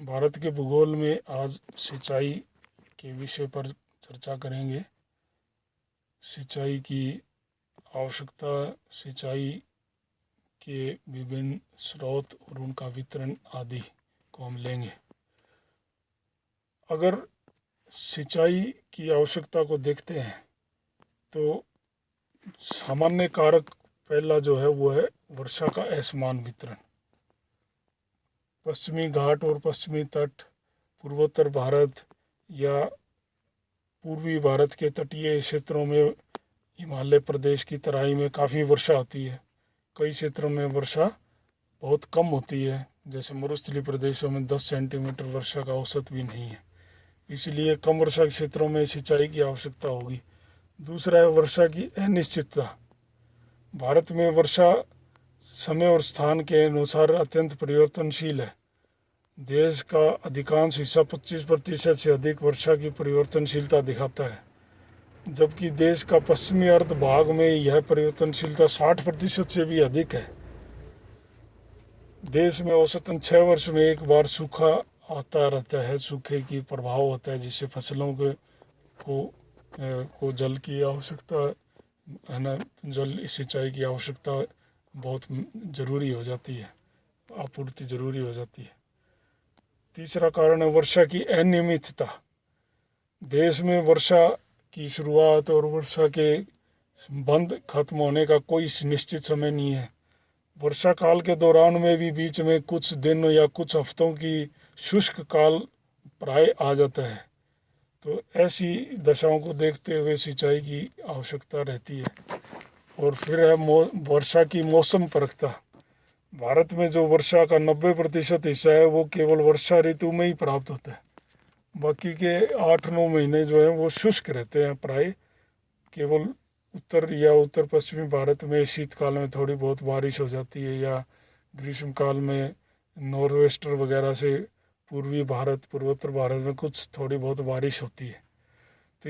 भारत के भूगोल में आज सिंचाई के विषय पर चर्चा करेंगे। सिंचाई की आवश्यकता, सिंचाई के विभिन्न स्रोत और उनका वितरण आदि को हम लेंगे। अगर सिंचाई की आवश्यकता को देखते हैं तो सामान्य कारक पहला जो है वो है वर्षा का असमान वितरण। पश्चिमी घाट और पश्चिमी तट, पूर्वोत्तर भारत या पूर्वी भारत के तटीय क्षेत्रों में हिमालय प्रदेश की तराई में काफ़ी वर्षा होती है। कई क्षेत्रों में वर्षा बहुत कम होती है, जैसे मरुस्थलीय प्रदेशों में 10 सेंटीमीटर वर्षा का औसत भी नहीं है। इसलिए कम वर्षा क्षेत्रों में सिंचाई की आवश्यकता होगी। दूसरा है वर्षा की अनिश्चितता। भारत में वर्षा समय और स्थान के अनुसार अत्यंत परिवर्तनशील है। देश का अधिकांश हिस्सा 25% से अधिक वर्षा की परिवर्तनशीलता दिखाता है, जबकि देश का पश्चिमी अर्ध भाग में यह परिवर्तनशीलता 60% से भी अधिक है। देश में औसतन 6 वर्ष में एक बार सूखा आता रहता है। सूखे की प्रभाव होता है, जिससे फसलों को जल की आवश्यकता है ना, जल सिंचाई की आवश्यकता बहुत ज़रूरी हो जाती है, आपूर्ति ज़रूरी हो जाती है। तीसरा कारण है वर्षा की अनियमितता। देश में वर्षा की शुरुआत और वर्षा के बंद खत्म होने का कोई निश्चित समय नहीं है। वर्षा काल के दौरान में भी बीच में कुछ दिन या कुछ हफ्तों की शुष्क काल प्राय आ जाता है। तो ऐसी दशाओं को देखते हुए सिंचाई की आवश्यकता रहती है। और फिर है वर्षा की मौसम परखता। भारत में जो वर्षा का 90% हिस्सा है वो केवल वर्षा ऋतु में ही प्राप्त होता है। बाकी के 8-9 महीने जो है वो शुष्क रहते हैं प्राय। केवल उत्तर या उत्तर पश्चिमी भारत में शीतकाल में थोड़ी बहुत बारिश हो जाती है, या ग्रीष्म काल में नॉर्वेस्टर वगैरह से पूर्वी भारत, पूर्वोत्तर भारत में कुछ थोड़ी बहुत बारिश होती है। तो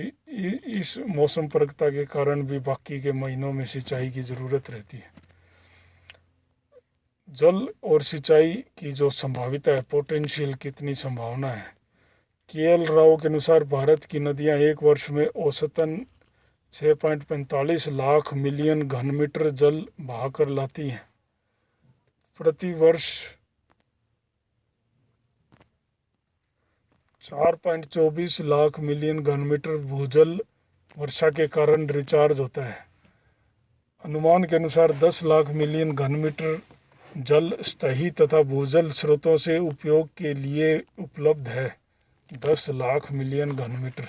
इस मौसम परखता के कारण भी बाकी के महीनों में सिंचाई की ज़रूरत रहती है। जल और सिंचाई की जो संभाविता है, पोटेंशियल, कितनी संभावना है। के.एल. राव के अनुसार भारत की नदियां एक वर्ष में औसतन 6.45 लाख मिलियन घन मीटर जल बहाकर लाती हैं। प्रति वर्ष 4.24 लाख मिलियन घन मीटर भूजल वर्षा के कारण रिचार्ज होता है। अनुमान के अनुसार 10 लाख मिलियन घन मीटर जल स्थायी तथा भूजल स्रोतों से उपयोग के लिए उपलब्ध है। 10 लाख मिलियन घन मीटर।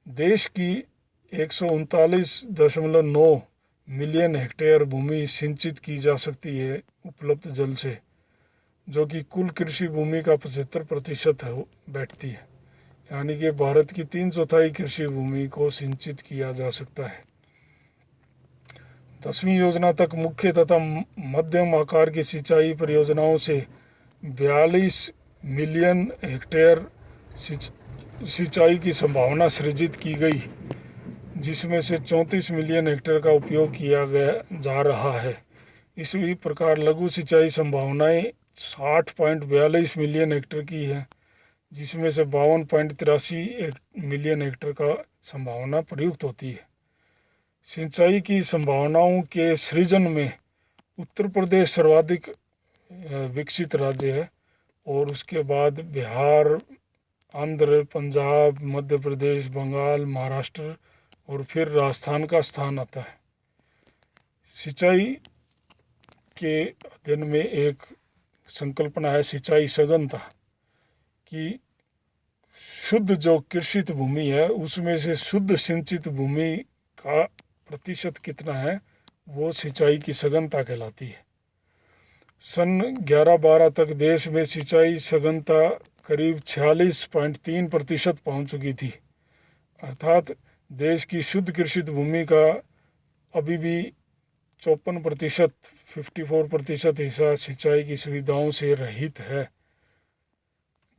देश की 139.9 मिलियन हेक्टेयर भूमि सिंचित की जा सकती है उपलब्ध जल से, जो कि कुल कृषि भूमि का 75% बैठती है। यानी कि भारत की 3/4 कृषि भूमि को सिंचित किया जा सकता है। 10वीं योजना तक मुख्य तथा मध्यम आकार की सिंचाई परियोजनाओं से 42 मिलियन हेक्टेयर सिंचाई की संभावना सृजित की गई, जिसमें से 34 मिलियन हेक्टेयर का उपयोग किया जा रहा है। इसी प्रकार लघु सिंचाई संभावनाएं 60.42 मिलियन हेक्टेयर की है, जिसमें से 52.83 मिलियन हेक्टेयर का संभावना प्रयुक्त होती है। सिंचाई की संभावनाओं के सृजन में उत्तर प्रदेश सर्वाधिक विकसित राज्य है, और उसके बाद बिहार, आंध्र, पंजाब, मध्य प्रदेश, बंगाल, महाराष्ट्र और फिर राजस्थान का स्थान आता है। सिंचाई के अध्ययन में एक संकल्पना है सिंचाई सघनता, कि शुद्ध जो कृषित भूमि है उसमें से शुद्ध सिंचित भूमि का प्रतिशत कितना है, वो सिंचाई की सघनता कहलाती है। सन 11-12 तक देश में सिंचाई सघनता करीब 46.3% पहुँच चुकी थी। अर्थात देश की शुद्ध कृषित भूमि का अभी भी 54% हिस्सा सिंचाई की सुविधाओं से रहित है,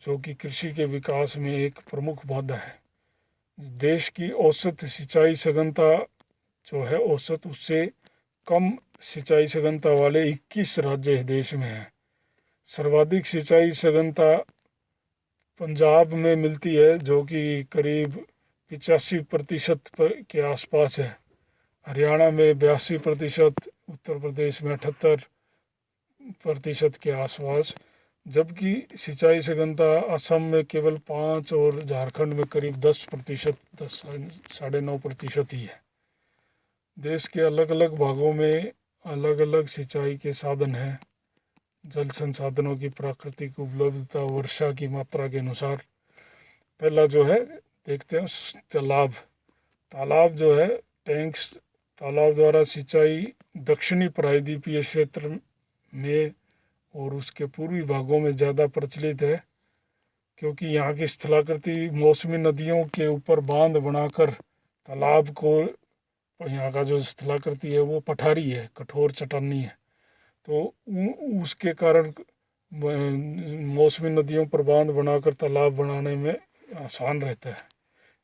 जो कि कृषि के विकास में एक प्रमुख बाधा है। देश की औसत सिंचाई सघनता जो है, औसत उससे कम सिंचाई सघनता वाले 21 राज्य देश में हैं। सर्वाधिक सिंचाई सघनता पंजाब में मिलती है जो कि करीब 85% के आसपास है। हरियाणा में 82%, उत्तर प्रदेश में 78% के आसपास, जबकि सिंचाई सघनता असम में केवल 5 और झारखंड में करीब 10%, 10 साढ़े 9% ही है। देश के अलग अलग भागों में अलग अलग सिंचाई के साधन हैं। जल संसाधनों की प्राकृतिक उपलब्धता वर्षा की मात्रा के अनुसार। पहला जो है देखते हैं तालाब। तालाब जो है टैंक्स, तालाब द्वारा सिंचाई दक्षिणी प्रायद्वीपीय क्षेत्र में और उसके पूर्वी भागों में ज़्यादा प्रचलित है, क्योंकि यहाँ की स्थलाकृति मौसमी नदियों के ऊपर बांध बनाकर तालाब को, यहाँ का जो स्थलाकृति है वो पठारी है, कठोर चट्टानी है, तो उसके कारण मौसमी नदियों पर बांध बनाकर तालाब बनाने में आसान रहता है,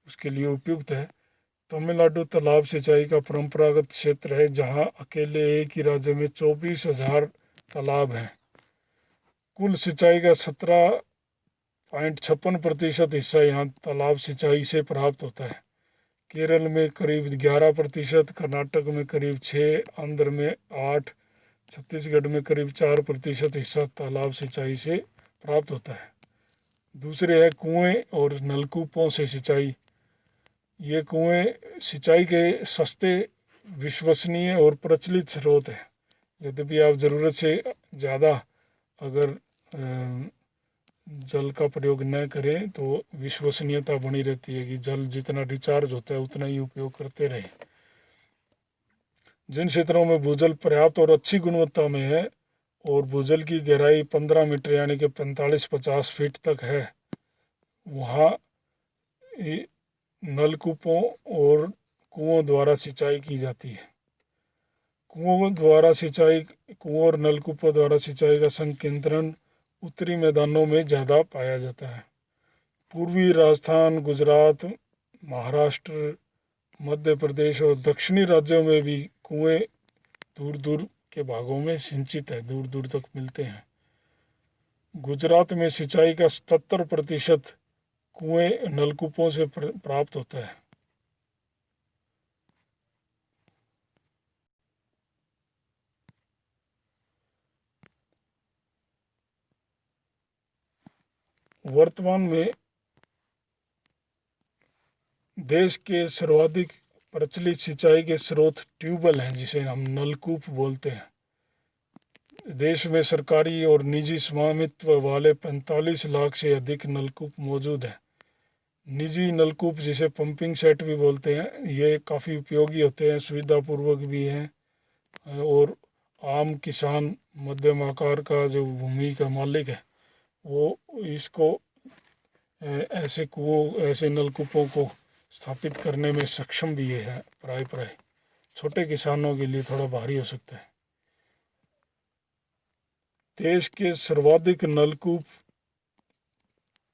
उसके लिए उपयुक्त है। तमिलनाडु तालाब सिंचाई का परंपरागत क्षेत्र है, जहाँ अकेले एक ही राज्य में 24,000 तालाब हैं। कुल सिंचाई का 17.56% हिस्सा यहाँ तालाब सिंचाई से प्राप्त होता है। केरल में करीब 11%, कर्नाटक में करीब 6%, आंध्र में 8%, छत्तीसगढ़ में करीब 4% हिस्सा तालाब सिंचाई से प्राप्त होता है। दूसरे है कुएं और नलकूपों से सिंचाई। ये कुएं सिंचाई के सस्ते, विश्वसनीय और प्रचलित स्रोत हैं। यद्यपि आप ज़रूरत से ज़्यादा अगर जल का प्रयोग न करें तो विश्वसनीयता बनी रहती है कि जल जितना रिचार्ज होता है उतना ही उपयोग करते रहें। जिन क्षेत्रों में भूजल पर्याप्त और अच्छी गुणवत्ता में है और भूजल की गहराई 15 मीटर यानी कि 45-50 फीट तक है, वहाँ नलकूपों और कुओं द्वारा सिंचाई की जाती है। कुओं और नलकूपों द्वारा सिंचाई का संकेंद्रण उत्तरी मैदानों में ज़्यादा पाया जाता है। पूर्वी राजस्थान, गुजरात, महाराष्ट्र, मध्य प्रदेश और दक्षिणी राज्यों में भी कुएं दूर दूर के भागों में सिंचित है, दूर दूर तक मिलते हैं। गुजरात में सिंचाई का 77% कुएं नलकूपों से प्राप्त होता है। वर्तमान में देश के सर्वाधिक प्रचलित सिंचाई के स्रोत ट्यूबवेल हैं, जिसे हम नलकूप बोलते हैं। देश में सरकारी और निजी स्वामित्व वाले 45 लाख से अधिक नलकूप मौजूद हैं। निजी नलकूप, जिसे पंपिंग सेट भी बोलते हैं, ये काफ़ी उपयोगी होते हैं, सुविधापूर्वक भी हैं, और आम किसान, मध्यम आकार का जो भूमि का मालिक है, वो इसको ऐसे नलकूपों को स्थापित करने में सक्षम भी है। प्राय छोटे किसानों के लिए थोड़ा भारी हो सकता है। देश के सर्वाधिक नलकूप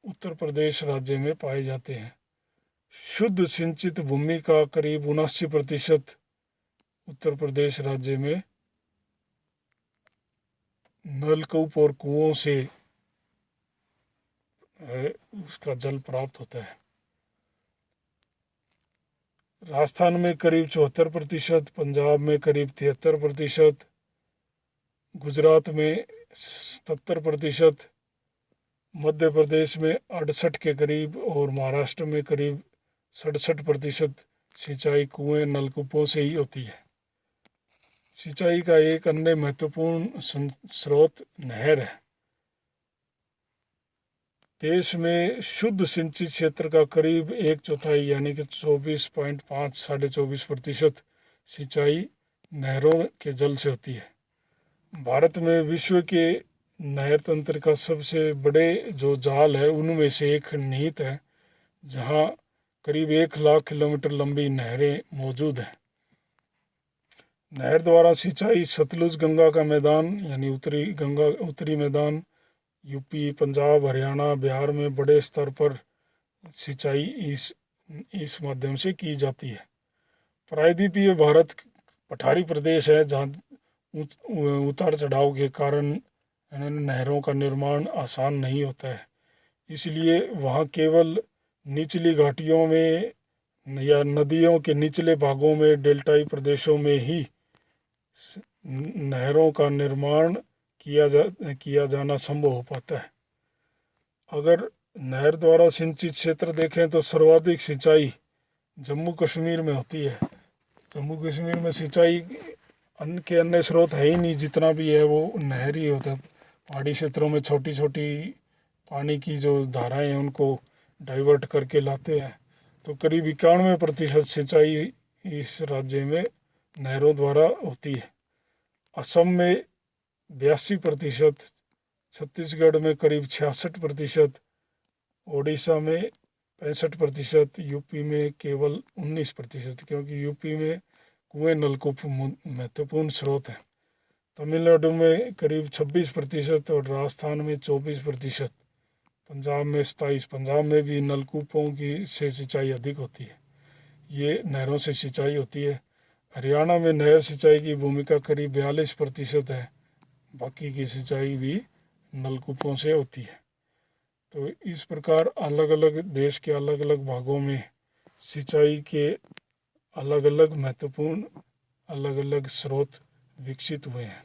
उत्तर प्रदेश राज्य में पाए जाते हैं। शुद्ध सिंचित भूमि का करीब 79% उत्तर प्रदेश राज्य में नलकूप और कुओं से उसका जल प्राप्त होता है। राजस्थान में करीब 74%, पंजाब में करीब 73%, गुजरात में 77%, मध्य प्रदेश में 68 के करीब और महाराष्ट्र में करीब 67% सिंचाई कुएं नलकूपों से ही होती है। सिंचाई का एक अन्य महत्वपूर्ण स्रोत नहर है। देश में शुद्ध सिंचित क्षेत्र का करीब 1/4 यानी कि 24.5-24% सिंचाई नहरों के जल से होती है। भारत में विश्व के नहर तंत्र का सबसे बड़े जो जाल है उनमें से एक निहित है, जहां करीब 1 लाख किलोमीटर लंबी नहरें मौजूद हैं। नहर द्वारा सिंचाई सतलुज गंगा का मैदान यानी उत्तरी मैदान, यूपी, पंजाब, हरियाणा, बिहार में बड़े स्तर पर सिंचाई इस माध्यम से की जाती है। प्रायद्वीपीय भारत पठारी प्रदेश है, जहाँ उतार चढ़ाव के कारण नहरों का निर्माण आसान नहीं होता है। इसलिए वहाँ केवल निचली घाटियों में या नदियों के निचले भागों में डेल्टाई प्रदेशों में ही नहरों का निर्माण किया जाना संभव हो पाता है। अगर नहर द्वारा सिंचित क्षेत्र देखें तो सर्वाधिक सिंचाई जम्मू कश्मीर में होती है। जम्मू कश्मीर में सिंचाई अन्य स्रोत है ही नहीं, जितना भी है वो नहर ही होता है। पहाड़ी क्षेत्रों में छोटी छोटी पानी की जो धाराएं हैं उनको डाइवर्ट करके लाते हैं। तो करीब 91% सिंचाई इस राज्य में नहरों द्वारा होती है। असम में 82%, छत्तीसगढ़ में करीब 66%, ओडिशा में 65%, यूपी में केवल 19%, क्योंकि यूपी में कुएं नलकूप महत्वपूर्ण स्रोत है। तमिलनाडु में करीब 26% और राजस्थान में 24%, पंजाब में 27%। पंजाब में भी नलकूपों की से सिंचाई अधिक होती है, ये नहरों से सिंचाई होती है। हरियाणा में नहर सिंचाई की भूमिका करीब 42% है, बाकी की सिंचाई भी नलकूपों से होती है। तो इस प्रकार अलग अलग देश के अलग अलग भागों में सिंचाई के अलग अलग महत्वपूर्ण अलग अलग स्रोत विकसित हुए हैं।